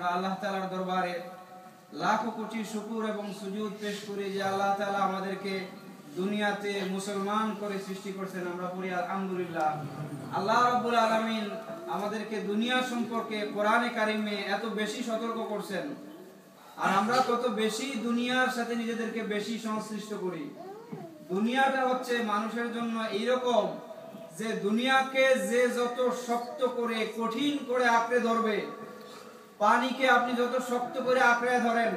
আমরা আল্লাহ তাআলার দরবারে লাখো কোটি শুকর এবং সুজুদ পেশ করি যে আল্লাহ তাআলা আমাদেরকে দুনিয়াতে মুসলমান করে সৃষ্টি করেছেন। আমরা পড়ি আলহামদুলিল্লাহ। আল্লাহ রাব্বুল আলামিন আমাদেরকে দুনিয়া সম্পর্কে কোরআনে কারিমে এত বেশি সতর্ক করছেন, আর আমরা তত বেশি দুনিয়ার সাথে নিজেদেরকে বেশি সংশ্লিষ্ট করি। দুনিয়াটা হচ্ছে মানুষের জন্য এইরকম যে দুনিয়াকে যে যত শক্ত করে কঠিন করে আঁকড়ে ধরবে, পানিকে আপনি যত শক্ত করে আঁকড়ে ধরেন,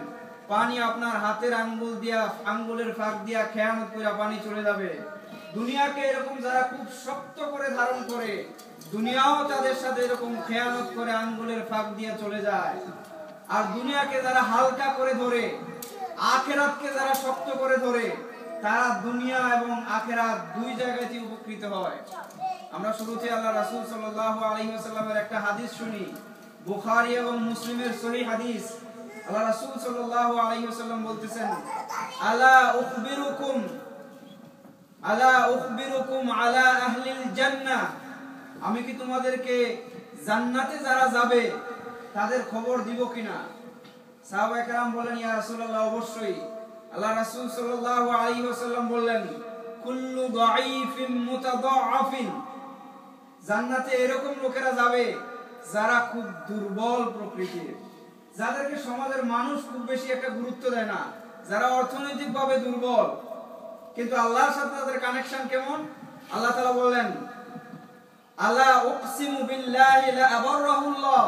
পানি আপনার হাতের আঙ্গুলের ফাঁক দিয়া খেয়ানত করে পানি চলে যাবে। দুনিয়াকে এরকম যারা খুব শক্ত করে ধারণ করে, দুনিয়াও তাদের সাথে এরকম খেয়ানত করে আঙ্গুলের ফাঁক দিয়ে চলে যায়। আর দুনিয়াকে যারা হালকা করে ধরে, আখিরাতকে যারা শক্ত করে ধরে, তারা দুনিয়া এবং আখিরাত দুই জায়গাতেই উপকৃত হয়। আমরা শুরুতে আল্লাহ রাসূল সাল্লাল্লাহু আলাইহি ওয়াসাল্লামের একটা হাদিস শুনি, বুখারী এবং মুসলিমের সহিহ হাদিস। আল্লাহ রাসূল সাল্লাল্লাহু আলাইহি ওয়াসাল্লাম বলতেছেন, আলা উখবিরুকুম আলা আহলিল জান্নাহ, আমি কি তোমাদেরকে জান্নাতে যারা যাবে তাদের খবর দিব কিনা? সাহাবায়ে কেরাম বলেন, ইয়া রাসূলুল্লাহ, অবশ্যই। আল্লাহ রাসূল সাল্লাল্লাহু আলাইহি ওয়াসাল্লাম বললেন, কুল্লু দাঈফিন মুতাদাআফিন, জান্নাতে এরকম লোকেরা যাবে যারা খুব দুর্বল প্রকৃতির, যাদেরকে সমাজের মানুষ খুব বেশি একটা গুরুত্ব দেয় না, যারা অর্থনৈতিকভাবে দুর্বল কিন্তু আল্লাহর সাথে তাদের কানেকশন কেমন। আল্লাহ তাআলা বললেন, আলা উকসিমু বিল্লাহি লা আবাররাহুল্লাহ,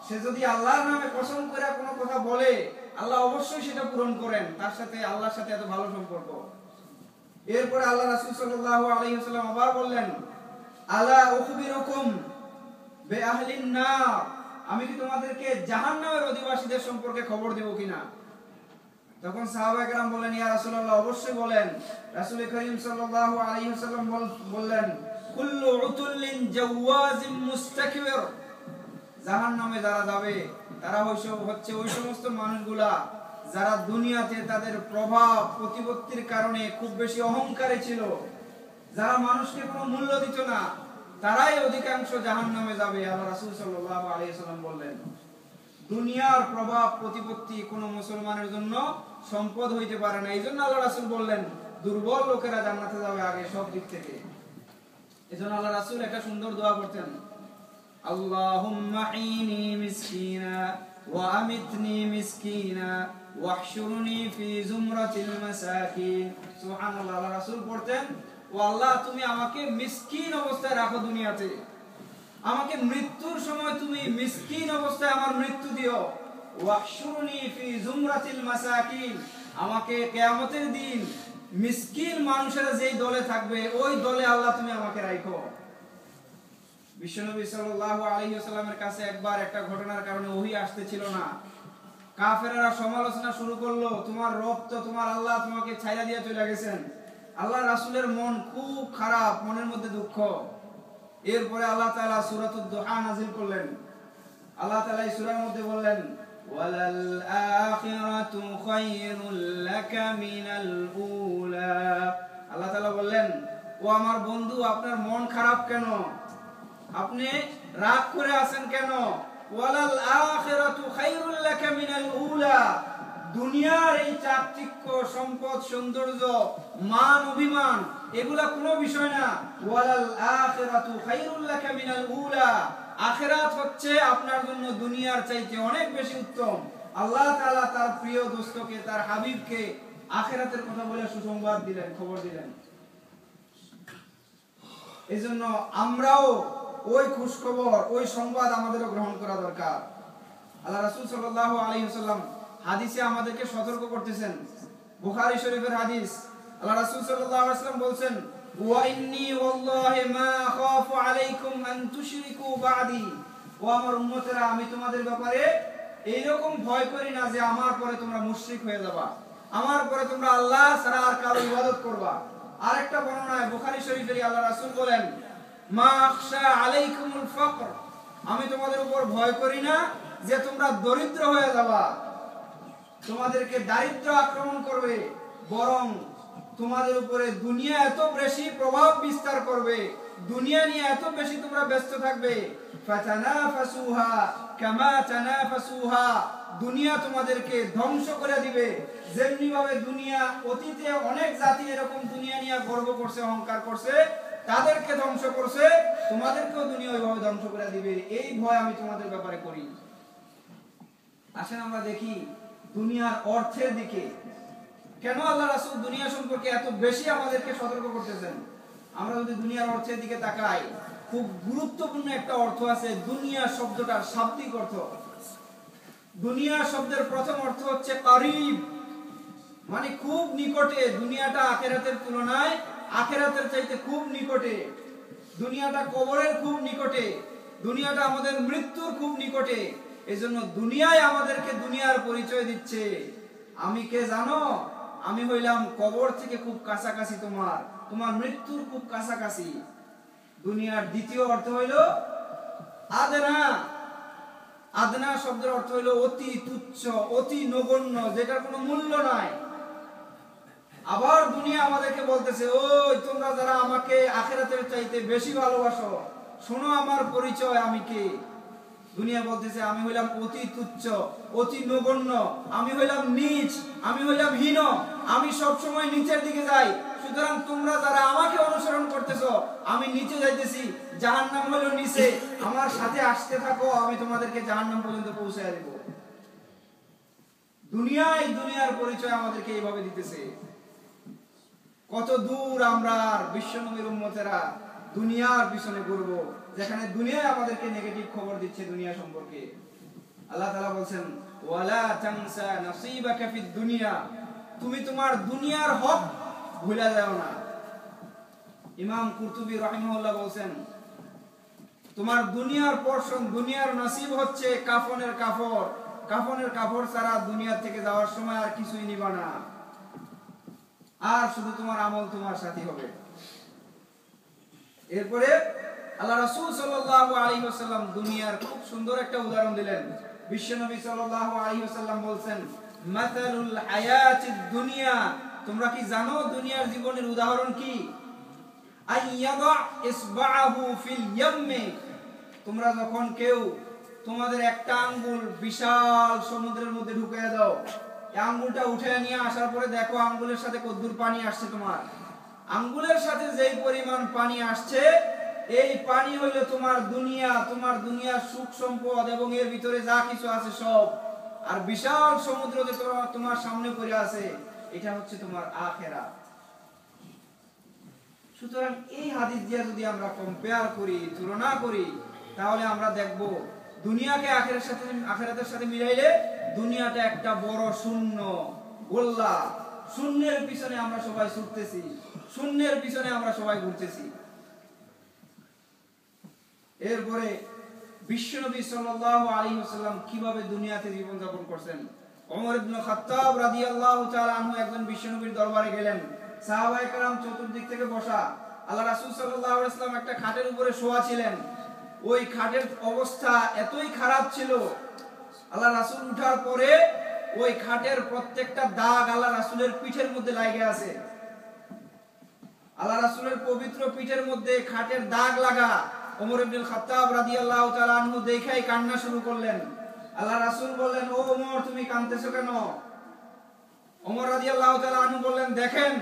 সে যদি আল্লাহর নামে কসম করে কোনো কথা বলে আল্লাহ অবশ্যই সেটা পূরণ করেন। তার সাথে আল্লাহর সাথে এত ভালো সম্পর্ক। এরপরে আল্লাহ রাসূল সাল্লাল্লাহু আলাইহি ওয়াসাল্লাম আবার বললেন, আলা উখবিরুকুম বিআহলিন নার, আমি কি তোমাদেরকে জাহান্নামের অধিবাসীদের সম্পর্কে খবর দেব কিনা? তখন সাহাবায়ে কেরাম বললেন, ইয়া রাসূলুল্লাহ, অবশ্যই বলেন। রাসূল করিম সাল্লাল্লাহু আলাইহি ওয়াসাল্লাম বললেন, কুল্লু উতুল্লিন জাওয়াজিম মুস্তাকবির, জাহান্নামে যারা যাবে তারা হচ্ছে ওই সমস্ত মানুষগুলা যারা দুনিয়াতে তাদের প্রভাব প্রতিপত্তির কারণে খুব বেশি অহংকারী ছিল, যারা মানুষকে কোনো মূল্য দিত না, তারাই অধিকাংশ জাহান্নামে যাবে। আল্লাহ রাসূল সাল্লাল্লাহু আলাইহি ওয়াসাল্লাম বললেন, দুনিয়ার প্রভাব প্রতিপত্তি কোনো মুসলমানের জন্য সম্পদ হইতে পারে না। এইজন্য আল্লাহ রাসূল বললেন, দুর্বল লোকেরা জান্নাতে যাবে আগে সব দিক থেকে। এজন্য আল্লাহ রাসূল একটা সুন্দর দোয়া করতেন, আল্লাহুম্মা ইনি মিসকিনা ওয়া আমিতনি মিসকিনা ওয়াহশুরনি ফি জুমরাতিল মাসাকিন। সুবহানাল্লাহ। আল্লাহ রাসূল পড়তেন, ও আল্লাহ, তুমি আমাকে মিসকিন অবস্থায় রাখো দুনিয়াতে, আমাকে মৃত্যুর সময় তুমি মিসকিন অবস্থায় আমার মৃত্যু দিও। ওয়াহশুরনি ফি জুমরাতিল মাসাকিন, আমাকে কিয়ামতের দিন মিসকিন মানুষেরা যেই দলে থাকবে ওই দলে আল্লাহ তুমি আমাকে রাখো। বিশ্বনবী সাল্লাল্লাহু আলাইহি ওয়াসাল্লামের কাছে একবার একটা ঘটনার কারণে ওহী আসতেছিল না। কাফেররা সমালোচনা শুরু করলো, তোমার রব তো তোমার আল্লাহ তোমাকে ছাইরা দিয়ে চলে গেছেন। আল্লাহ রাসূলের মন খুব খারাপ, মনের মধ্যে দুঃখ। এরপরে আল্লাহ তাআলা সূরাতুদ দুহা নাযিল করলেন। আল্লাহ তাআলা এই সূরার মধ্যে বললেন, ওয়ালাল আখিরাতু খায়রুল লাকা মিনাল উলা। আল্লাহ তাআলা বললেন, ও আমার বন্ধু, আপনার মন খারাপ কেন? আপনি রাগ করে আছেন কেন? ওয়ালাল আখিরাতু খায়রুল লাকা মিনাল উলা, দুনিয়ার এই চাকচিক্য, সম্পদ, সৌন্দর্য, মান, অভিমান এগুলা কোনো বিষয় না। ওয়ালাল আখিরাতু খায়রুল লাকা মিনাল উলা, আখিরাত হচ্ছে আপনার জন্য দুনিয়ার চাইতে অনেক বেশি উত্তম। আল্লাহ তাআলা তার প্রিয় দোস্তকে, তার হাবিবকে আখিরাতের কথা বলে সুসংবাদ দিলেন, খবর দিলেন। এজন্য আমরাও ওই খুশখবর, ওই সংবাদ আমাদেরও গ্রহণ করা দরকার। আল্লাহ রাসূল সাল্লাল্লাহু আলাইহি ওয়াসাল্লাম হাদিসে আমাদেরকে সতর্ক করতেছেন। বুখারী শরীফের হাদিস, আল্লাহ রাসূল সাল্লাল্লাহু আলাইহি ওয়াসাল্লাম বলেন, ওয়া ইন্নী ওয়াল্লাহি মা খাফু আলাইকুম আন তুশরিকু বাদি, ও আমার উম্মতেরা, আমি তোমাদের ব্যাপারে এইরকম ভয় করি না যে আমার পরে তোমরা মুশরিক হয়ে যাবা, আমার পরে তোমরা আল্লাহ ছাড়া আর কারো ইবাদত করবা। আরেকটা বর্ণনায় বুখারী শরীফে আল্লাহ রাসূল বলেন, মা আখশা আলাইকুমুল ফাকর, আমি তোমাদের উপর ভয় করি না যে তোমরা দরিদ্র হয়ে যাবা, তোমাদেরকে দারিদ্র আক্রমণ করবে, বরং তোমাদের উপরে দুনিয়া এত বেশি প্রভাব বিস্তার করবে, দুনিয়া নিয়ে এত বেশি তোমরা ব্যস্ত থাকবে, ফাতানাফাসুহা কামা তানাফাসুহা, দুনিয়া তোমাদেরকে ধ্বংস করে দিবে। যেমনি ভাবে দুনিয়া অতীতে অনেক জাতি এরকম দুনিয়া নিয়ে গর্ব করছে, অহংকার করছে, তাদেরকে ধ্বংস করছে, তোমাদেরকেও দুনিয়া ওইভাবে ধ্বংস করে দিবে। এই ভয় আমি তোমাদের ব্যাপারে করি। আসেন আমরা দেখি দুনিয়ার অর্থের দিকে কেন আল্লাহ রাসূল দুনিয়া সম্পর্কে এত বেশি আমাদেরকে সতর্ক করতেছেন। আমরা যদি দুনিয়ার অর্থের দিকে তাকাই, খুব গুরুত্বপূর্ণ একটা অর্থ আছে দুনিয়া শব্দটার শাব্দিক অর্থ। দুনিয়া শব্দের প্রথম অর্থ হচ্ছে করিব, মানে খুব নিকটে। দুনিয়াটা আখিরাতের তুলনায় আখিরাতের চাইতে খুব নিকটে। দুনিয়াটা কবরের খুব নিকটে, দুনিয়াটা আমাদের মৃত্যুর খুব নিকটে। এজন্য দুনিয়ায় আমাদেরকে দুনিয়ার পরিচয় দিচ্ছে। আমি কে জানো? আমি হইলাম কবর থেকে খুব কাছাকাছি, তোমার মৃত্যুর খুব কাছাকাছি। দুনিয়ার দ্বিতীয় অর্থ হইল আদনা। আদনা শব্দের অর্থ হইল অতি তুচ্ছ, অতি নগণ্য, যেটার কোনো মূল্য নাই। আবার দুনিয়া আমাদেরকে বলতেছে, ওই তোমরা যারা আমাকে আখিরাতের চাইতে বেশি ভালোবাসো, শোনো আমার পরিচয়, আমি কে। দুনিয়া বলতেছে আমি হইলাম অতি তুচ্ছ, অতি নগণ্য, আমি হইলাম নীচ, আমি হইলাম হীন, আমি সব সময় নিচের দিকে যাই। সুতরাং তোমরা যারা আমাকে অনুসরণ করতেছো, আমি নিচে যাইতেছি, জাহান্নাম হলো নিচে, আমার সাথে আসতে থাকো, আমি তোমাদেরকে জাহান্নাম পর্যন্ত পৌঁছায় দেব। দুনিয়ার পরিচয় আমাদেরকে এইভাবে দিতেছে। কত দূর আমরা বিশ্বনবীর উম্মতেরা দুনিয়ার পিছনে ঘুরবো, যেখানে দুনিয়ায় আমাদেরকে নেগেটিভ খবর দিচ্ছে দুনিয়া সম্পর্কে। আল্লাহ তাআলা বলেন, ওয়ালা তানসা নসিবাকা ফিদ দুনিয়া, তুমি তোমার দুনিয়ার হক ভুলে যাও না। ইমাম কুরতুবী রাহিমাহুল্লাহ বলেন, তোমার দুনিয়ার পোরশন, দুনিয়ার নসিব হচ্ছে কাফনের কাপড়। কাফনের কাপড় ছাড়া দুনিয়া থেকে যাওয়ার সময় আর কিছুই নিবা না, আর শুধু তোমার আমল তোমার সাথী হবে। এরপরে আল্লাহ রাসূল সাল্লাল্লাহু আলাইহি ওয়াসাল্লাম দুনিয়ার খুব সুন্দর একটা উদাহরণ দিলেন। বিশ্বনবী সাল্লাল্লাহু আলাইহি ওয়াসাল্লাম বলেন, মাতালুল হায়াতিদ দুনিয়া, তোমরা কি জানো দুনিয়ার জীবনের উদাহরণ কি? আইয়াদা ইসবাহু ফিল ইয়াম্মি, তোমরা যখন কেউ তোমাদের একটা আঙ্গুল বিশাল সমুদ্রের মধ্যে ঢুকিয়ে দাও, এই আঙ্গুলটা উঠে নিয়ে আসার পরে দেখো আঙ্গুলের সাথে কতদূর পানি আসছে। তোমার আঙ্গুলের সাথে যেই পরিমাণ পানি আসছে, এই পানি হইল তোমার দুনিয়া, তোমার দুনিয়ার সুখ সম্পদ এবং এর ভিতরে যা কিছু আছে সব। আর বিশাল সমুদ্র যে তোমার সামনে পড়ে আছে, এটা হচ্ছে তোমার আখিরাত। সুতরাং এই হাদিস দিয়ে যদি আমরা কম্পেয়ার করি, তুলনা করি, তাহলে আমরা দেখব দুনিয়াকে আখিরাতের সাথে মিলাইলে দুনিয়াটা একটা বড় শূন্য গোল্লা। শূন্যের পিছনে আমরা সবাই ছুটতেছি, শূন্যের পিছনে আমরা সবাই ঘুরতেছি। এরপরে বিশ্বনবী সাল্লাল্লাহু আলাইহি ওয়াসাল্লাম কিভাবে দুনিয়াতে জীবন যাপন করছেন। ওমর ইবনে খাত্তাব রাদিয়াল্লাহু তাআলা আনহু একজন বিশ্বনবীর দরবারে গেলেন। সাহাবায়ে কেরাম চতুর্দিক থেকে বসা। আল্লাহ রাসূল সাল্লাল্লাহু আলাইহি ওয়াসাল্লাম একটা খাটের উপরে শোয়া ছিলেন। ওই খাটের অবস্থা এতই খারাপ ছিল, আল্লাহ রাসূল উঠার পরে ওই খাটের প্রত্যেকটা দাগ আল্লাহ রাসূলের পিঠের মধ্যে লাগে আছে। আল্লাহ রাসূলের পবিত্র পিঠের মধ্যে খাটের দাগ লাগা। ওমর ইবনে খাত্তাব রাদিয়াল্লাহু তাআলা আনহু দেখাই কান্না শুরু করলেন। আল্লাহ রাসূল বললেন, ও ওমর তুমি কাঁদতেছো কেন? ওমর রাদিয়াল্লাহু তাআলা আনহু বললেন, দেখেন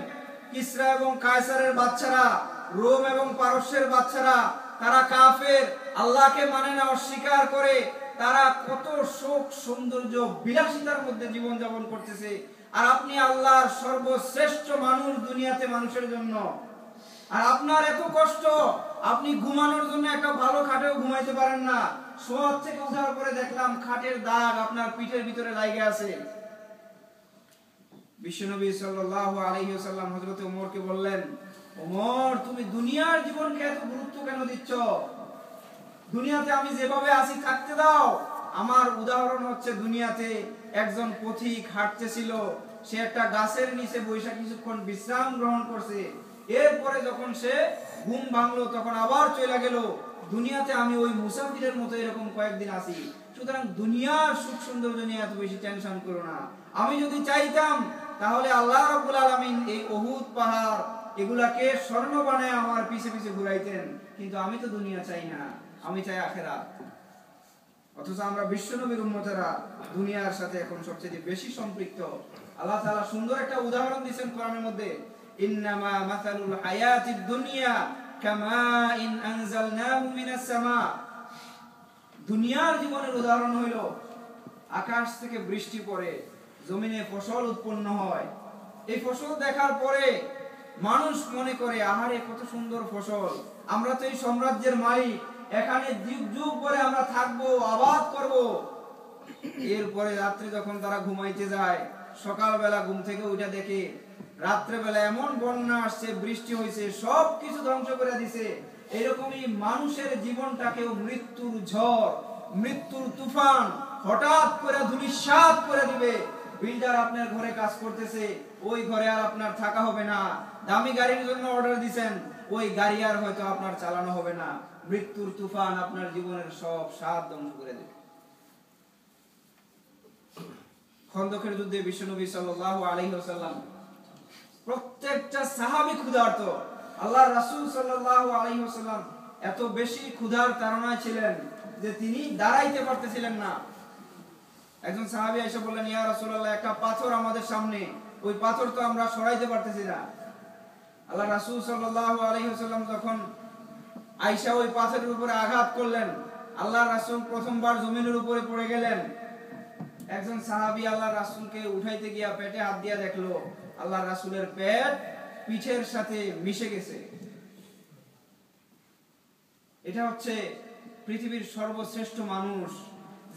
কিসরা এবং কায়সারের বাচ্চারা, রোম এবং পারস্যের বাচ্চারা, তারা কাফের, আল্লাহকে মানে না, অস্বীকার করে, তারা কত সুখ সৌন্দর্য বিলাসিতার মধ্যে জীবন যাপন করতেছে। আর আপনি আল্লাহর সর্বশ্রেষ্ঠ মানুষ দুনিয়াতে মানুষের জন্য, আর আপনার এত কষ্ট, আপনি ঘুমানোর জন্য একটা ভালো খাটেও ঘুমাইতে পারেন না। শোয়ার থেকে ওঠার পরে দেখলাম খাটের দাগ আপনার পিঠের ভিতরে লাগে আছে। বিশ্বনবী সাল্লাল্লাহু আলাইহি ওয়াসাল্লাম হযরত ওমরকে বললেন, ওমর তুমি দুনিয়ার জীবনকে এত গুরুত্ব কেন দিচ্ছ? দুনিয়াতে আমি যেভাবে আছি থাকতে দাও। আমার উদাহরণ হচ্ছে দুনিয়াতে একজন পথিক হাঁটতেছিল, সে একটা গাছের নিচে বসে কিছুক্ষণ বিশ্রাম গ্রহণ করছে। এরপরে যখন সে ঘুম ভাঙলো তখন আবার চলে গেল। দুনিয়াতে আমি ওই মুসাফিরের মতো এরকম কয়েকদিন আছি। সুতরাং দুনিয়ার সুখ সৌন্দর্য নিয়ে এত বেশি টেনশন করো না। আমি যদি চাইতাম তাহলে আল্লাহ রাব্বুল আলামিন এই উহুদ পাহাড় এগুলাকে স্বর্ণ বানায় আমার পিছে পিছে ঘুরাইতেন, কিন্তু আমি তো দুনিয়া চাই না, আমি চাই আখিরাত। অথচ আমরা বিশ্বনবীর উম্মতেরা দুনিয়ার সাথে এখন সবচেয়ে বেশি সম্পৃক্ত। আল্লাহ তাআলা সুন্দর একটা উদাহরণ দিয়েছেন কোরআনের মধ্যে, ইন্নামা মাসালুল হায়াতিদ দুনিয়া কামাইন আনজালনাহু মিনাস সামা। দুনিয়ার জীবনের উদাহরণ হইল আকাশ থেকে বৃষ্টি পড়ে, জমিনে ফসল উৎপন্ন হয়। এই ফসল দেখার পরে মানুষ মনে করে আহারে কত সুন্দর ফসল, আমরা তো এই সাম্রাজ্যের মালিক, এখানে যুগ যুগ পরে আমরা থাকবো, আবাদ করব। এরপরে রাত্রে যখন তারা ঘুমাইতে যায়, সকালবেলা ঘুম থেকে উঠে দেখে রাত্রেবেলা এমন বন্যা আসছে, বৃষ্টি হয়েছে, সবকিছু ধ্বংস করে দিছে। এরকমই মানুষের জীবনটাকেও মৃত্যুর ঝড়, মৃত্যুর তুফান হঠাৎ করে ধূলিসাৎ করে দিবে। বিল্ডার আপনার ঘরে কাজ করতেছে, ওই ঘরে আর আপনার থাকা হবে না। দামি গাড়ির জন্য অর্ডার দিবেন, ওই গাড়ি আর হয়তো আপনার চালানো হবে না। মৃত্যুর তুফান আপনার জীবনের সব স্বাদ ধ্বংস করে দেবে। খন্দকের যুদ্ধে বিশ্বনবী সাল্লাল্লাহু আলাইহি ওয়াসাল্লাম প্রত্যেকটা সাহাবী ক্ষুধার্ত। আল্লাহর রাসূল সাল্লাল্লাহু আলাইহি ওয়াসাল্লাম এত বেশি ক্ষুধার তাড়নায় ছিলেন যে তিনি দাঁড়াইতে পারতেছিলেন না। একজন সাহাবী এসে বললেন, ইয়া রাসূলুল্লাহ, একটা পাথর আমাদের সামনে, ওই পাথর তো আমরা সরাইতে পারতেছি না। আল্লাহ রাসূল সাল্লাল্লাহু আলাইহি ওয়াসাল্লাম যখন আয়েশা ওই পাথরের উপরে আঘাত করলেন, আল্লাহ রাসূল প্রথমবার জমিনের উপরে পড়ে গেলেন। একজন সাহাবী আল্লাহ রাসূলকে উঠাইতে গিয়া পেটে হাত দিয়া দেখলো আল্লাহ রাসূলের পেট পিঠের সাথে মিশে গেছে। এটা হচ্ছে পৃথিবীর সর্বশ্রেষ্ঠ মানুষ,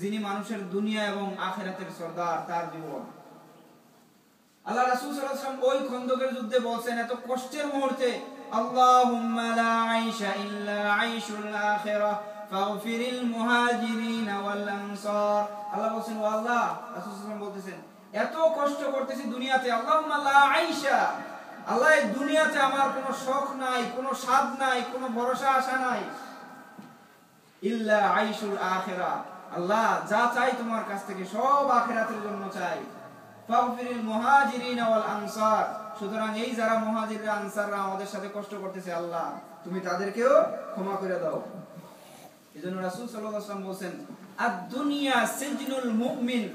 যিনি মানুষের দুনিয়া এবং আখিরাতের সরদার, তার জীবন। আল্লাহ রাসূল সাল্লাল্লাহু আলাইহি ওয়াসাল্লাম ওই খন্দকের যুদ্ধে বলছেন এত কষ্টের মুহূর্তে, আল্লাহুম্মা লা আইশা ইল্লা আইশুল আখিরাহ ফাগফিরিল মুহাজিরিন ওয়াল আনসার। আল্লাহ বলেন, ও আল্লাহ, রাসূল সাল্লাল্লাহু আলাইহি ওয়াসাল্লাম বলতেছেন এত কষ্ট করতেছি দুনিয়াতে, আল্লাহুম্মা লা আইশা, আল্লাহ এই দুনিয়াতে আমার কোনো শখ নাই, কোনো স্বাদ নাই, কোনো ভরসা আশা নাই, ইল্লা আইশুল আখিরাহ, আল্লাহ যা চাই তোমার কাছ থেকে সব আখিরাতের জন্য চাই। ফাগফিরিল মুহাজিরিন ওয়াল আনসার, সুতরাং এই যারা মুহাজিররা আনসাররা আমাদের সাথে কষ্ট করতেছে, আল্লাহ তুমি তাদেরকেও ক্ষমা করে দাও। এজন্য রাসূল সাল্লাল্লাহু আলাইহি ওয়াসাল্লাম বলেন, আদ-দুনিয়া সিজনুল মুমিন,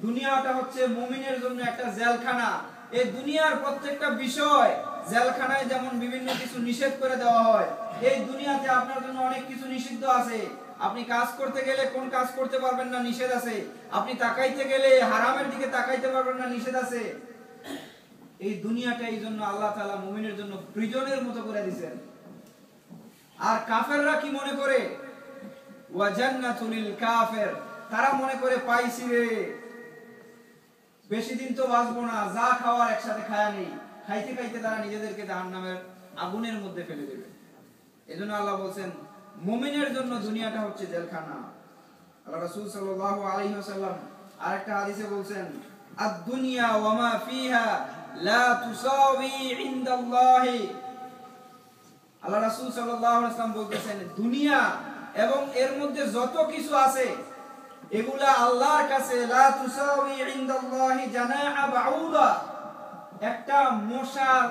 দুনিয়াটা হচ্ছে মুমিনের জন্য একটা জেলখানা। এই দুনিয়ার প্রত্যেকটা বিষয় জেলখানায় যেমন বিভিন্ন কিছু নিষেধ করে দেওয়া হয়, এই দুনিয়াতে আপনার জন্য অনেক কিছু নিষিদ্ধ আছে। আপনি কাজ করতে গেলে কোন কাজ করতে পারবেন না, নিষেধ আছে। আপনি তাকাইতে গেলে হারামের দিকে তাকাইতে পারবেন না, নিষেধ আছে। এই দুনিয়াটা এই জন্য আল্লাহ তাআলা মুমিনের জন্য প্রিজনের মতো করে দিয়েছেন। আর কাফেররা কি মনে করে, ওয়া জান্নাতুল লিল কাফির, তারা মনে করে পাইছি রে, বেশি দিন তো বাঁচবো না, যা খাওয়ার একসাথে খায়া নেই, খাইতে খাইতে তারা নিজেদেরকে জাহান্নামের আগুনের মধ্যে ফেলে দেবে। এজন্য আল্লাহ বলেন মুমিনের জন্য দুনিয়াটা হচ্ছে জেলখানা। আল্লাহ রাসূল সাল্লাল্লাহু আলাইহি ওয়াসাল্লাম আরেকটা হাদিসে বলেন, আদ-দুনিয়া ওয়া মা ফিহা লা তুসাওয়ি ইনদাল্লাহি। আল্লাহ রাসূল সাল্লাল্লাহু আলাইহি ওয়াসাল্লাম বলতেছেন দুনিয়া এবং এর মধ্যে যত কিছু আছে এগুলা আল্লাহর কাছে লা তুসাওয়ি ইনদাল্লাহি জানাহা বাউদা, একটা মশার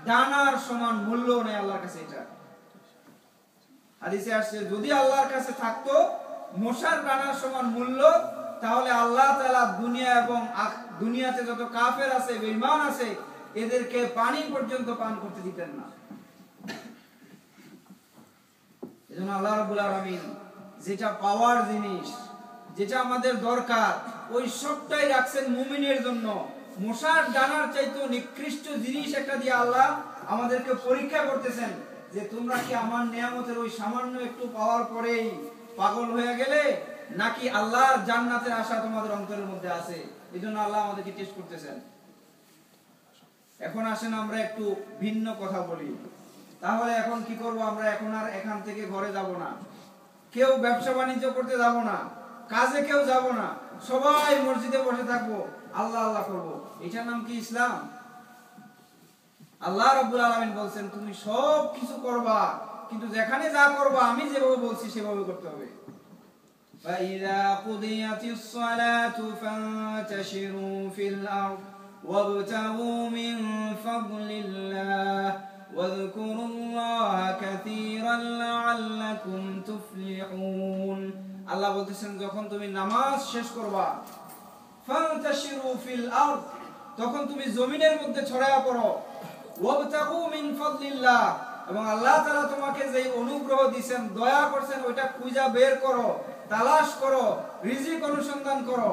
দানার সমান মূল্য নেই আল্লাহর কাছে। এটা হাদিসে আসছে যদি আল্লাহর কাছে থাকতো মশার দানার সমান মূল্য, তাহলে আল্লাহ তাআলা দুনিয়া এবং দুনিয়াতে যত কাফের আছে, বেঈমান আছে, এদেরকে পানি পর্যন্ত পান করতে দিতেন না। এজন্য আল্লাহ রাব্বুল আলামিন যেটা পাওয়ার জিনিস, যেটা আমাদের দরকার, ওই সবটাই রাখছেন মুমিনের জন্য। মশার দানার চাইতেও নিকৃষ্ট জিনিস একটা দিয়ে আল্লাহ আমাদেরকে পরীক্ষা করতেছেন যে তোমরা কি আমার নিয়ামতের ওই সামান্য একটু পাওয়ার পরেই পাগল হয়ে গেলে, নাকি আল্লাহর জান্নাতের আশা তোমাদের অন্তরের মধ্যে আছে। এজন্য আল্লাহ আমাদেরকে টেস্ট করতেছেন। এখন আসেন আমরা একটু ভিন্ন কথা বলি। তাহলে এখন কি করব আমরা? এখন আর এখান থেকে ঘরে যাব না, কেউ ব্যবসা বাণিজ্য করতে যাব না, কাজে কেউ যাব না, সবাই মসজিদে বসে থাকবো, আল্লাহ আল্লাহ করব। এটার নাম কি ইসলাম? আল্লাহ রাব্বুল আলামিন বলছেন তুমি সব কিছু করবা, কিন্তু যেখানে যা করবা আমি যেভাবে বলছি সেভাবে করতে হবে। فَإِذَا قُضِيَتِ الصَّلَاةُ فَانتَشِرُوا فِي الْأَرْضِ وَابْتَغُوا مِنْ فَضْلِ اللَّهِ ওয়াযকুরুল্লাহা কাসীরান লাআল্লাকুম তুফলিহুন। আল্লাহ বলতেছেন যখন তুমি নামাজ শেষ করবা, ফান্তাশিরু ফিল আরদ, তখন তুমি জমিনের মধ্যে ছড়ায়া পড়ো, ওয়াবতাগু মিন ফাদলিল্লাহ, এবং আল্লাহ তাআলা তোমাকে যে অনুগ্রহ দিবেন, দয়া করছেন, ওইটা খুঁজা বের করো, তালাশ করো, রিজিক অনুসন্ধান করো।